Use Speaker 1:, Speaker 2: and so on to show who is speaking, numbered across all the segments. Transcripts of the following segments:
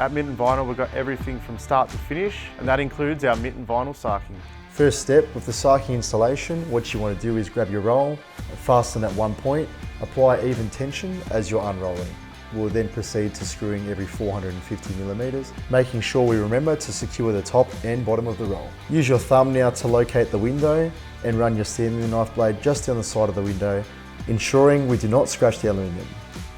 Speaker 1: At Mitten Vinyl, we've got everything from start to finish, and that includes our Mitten Vinyl sarking.
Speaker 2: First step with the sarking installation, what you want to do is grab your roll, fasten at one point, apply even tension as you're unrolling. We'll then proceed to screwing every 450 millimeters, making sure we remember to secure the top and bottom of the roll. Use your thumb now to locate the window and run your Stanley knife blade just down the side of the window, ensuring we do not scratch the aluminium.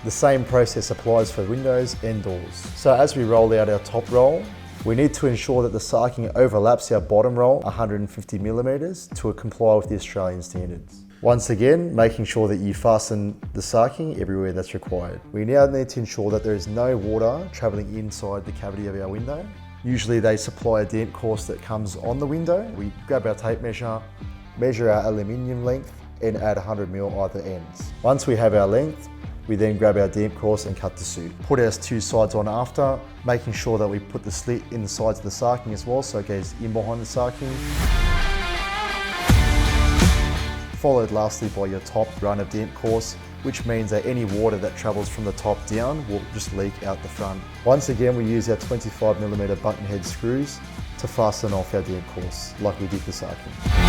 Speaker 2: The same process applies for windows and doors. So as we roll out our top roll, we need to ensure that the sarking overlaps our bottom roll 150 millimeters to comply with the Australian standards. Once again, making sure that you fasten the sarking everywhere that's required. We now need to ensure that there is no water traveling inside the cavity of our window. Usually they supply a damp course that comes on the window. We grab our tape measure, measure our aluminium length and add 100 mil either ends. Once we have our length, we then grab our damp course and cut the suit. Put our two sides on after, making sure that we put the slit in the sides of the sarking as well so it goes in behind the sarking. Followed lastly by your top run of damp course, which means that any water that travels from the top down will just leak out the front. Once again, we use our 25mm button head screws to fasten off our damp course like we did the sarking.